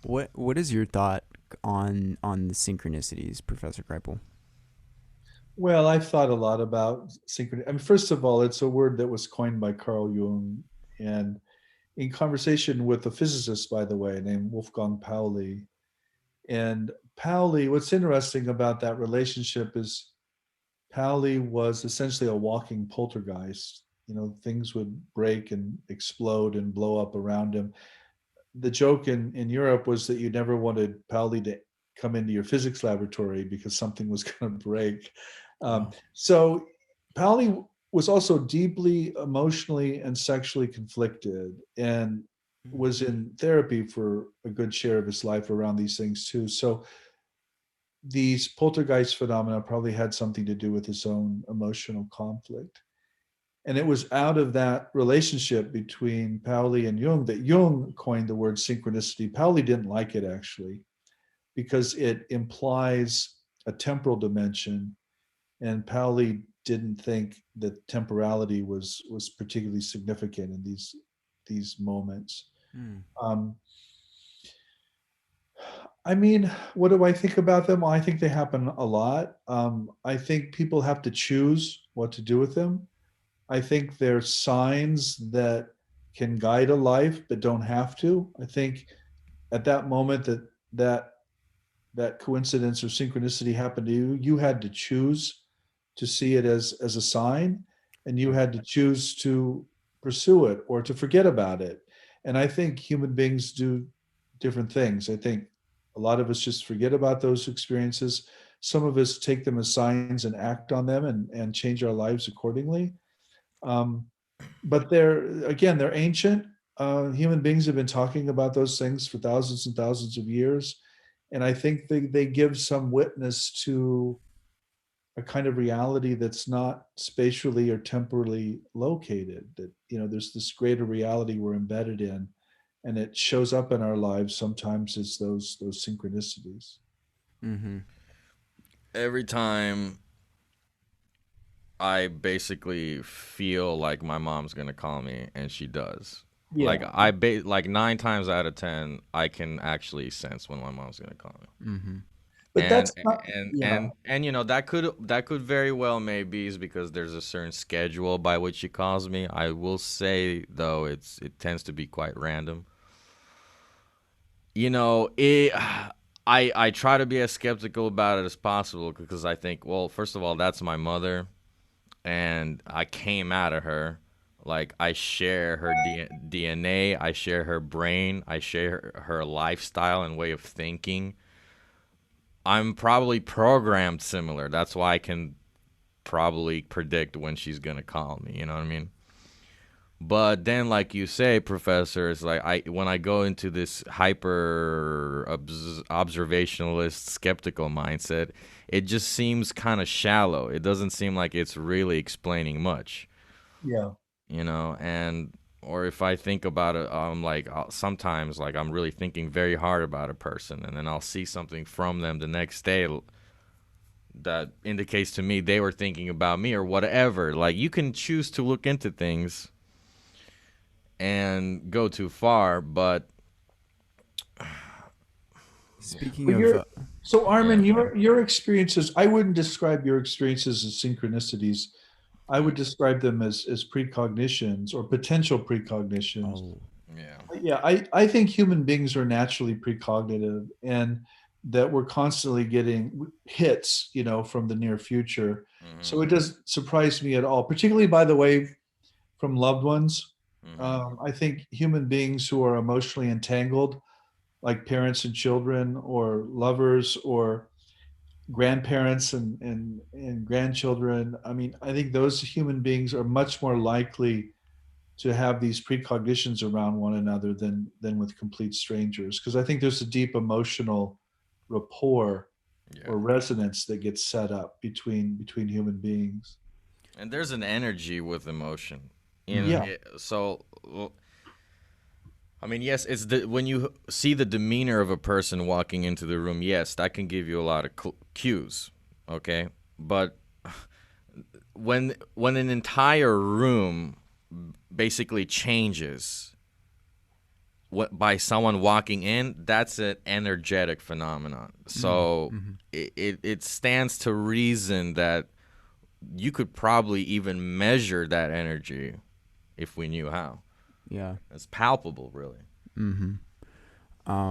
What is your thought on the synchronicities, Professor Kripal? Well, I've thought a lot about synchronicity. I mean, first of all, it's a word that was coined by Carl Jung, and in conversation with a physicist, by the way, named Wolfgang Pauli. And Pauli, what's interesting about that relationship is Pauli was essentially a walking poltergeist. Things would break and explode and blow up around him. The joke in Europe was that you never wanted Pauli to come into your physics laboratory because something was going to break. Oh. So Pauli was also deeply emotionally and sexually conflicted and Mm. was in therapy for a good share of his life around these things too. So these poltergeist phenomena probably had something to do with his own emotional conflict. And it was out of that relationship between Pauli and Jung that Jung coined the word synchronicity. Pauli didn't like it actually because it implies a temporal dimension, and Pauli didn't think that temporality was particularly significant in these moments. Mm. Um, I mean, what do I think about them? Well, I think they happen a lot. I think people have to choose what to do with them. I think they're signs that can guide a life, but don't have to. I think at that moment that that coincidence or synchronicity happened to you, you had to choose to see it as a sign, and you had to choose to pursue it or to forget about it. And I think human beings do different things. I think a lot of us just forget about those experiences. Some of us take them as signs and act on them and change our lives accordingly. Um, but they're ancient. Human beings have been talking about those things for thousands and thousands of years, and I think they give some witness to a kind of reality that's not spatially or temporally located. That there's this greater reality we're embedded in, and it shows up in our lives sometimes as those synchronicities. Mm-hmm. Every time I basically feel like my mom's gonna call me, and she does. Like Yeah, like 9 times out of 10, I can actually sense when my mom's gonna call me. Mm-hmm. but And that's not. and Yeah, and and that could very well maybe is because there's a certain schedule by which she calls me. I will say though, it tends to be quite random. It. I try to be as skeptical about it as possible because I think, well, first of all, that's my mother, and I came out of her. Like, I share her DNA, I share her brain, I share her lifestyle and way of thinking. I'm probably programmed similar. That's why I can probably predict when she's gonna call me. You know what I mean? But then, like you say, Professor, it's like when I go into this hyper observationalist, skeptical mindset, it just seems kind of shallow. It doesn't seem like it's really explaining much, yeah. and or if I think about it, like sometimes like I'm really thinking very hard about a person, and then I'll see something from them the next day that indicates to me they were thinking about me or whatever. Like, you can choose to look into things and go too far, but Speaking But of, so yeah. Armin, your experiences. I wouldn't describe your experiences as synchronicities. I would Mm, describe them as precognitions or potential precognitions. oh, yeah. Yeah, I think human beings are naturally precognitive, and that we're constantly getting hits, from the near future. Mhm. So it doesn't surprise me at all, particularly, by the way, from loved ones. Mhm. I think human beings who are emotionally entangled, like parents and children, or lovers, or grandparents and grandchildren. I mean, I think those human beings are much more likely to have these precognitions around one another than with complete strangers, because I think there's a deep emotional rapport Yeah. or resonance that gets set up between human beings. And there's an energy with emotion. Yeah, So I mean, yes, it's the when you see the demeanor of a person walking into the room, yes, that can give you a lot of cues, okay? But when an entire room basically changes what by someone walking in, that's an energetic phenomenon. So it stands to reason that you could probably even measure that energy if we knew how. Yeah. It's palpable, really. Mm-hmm.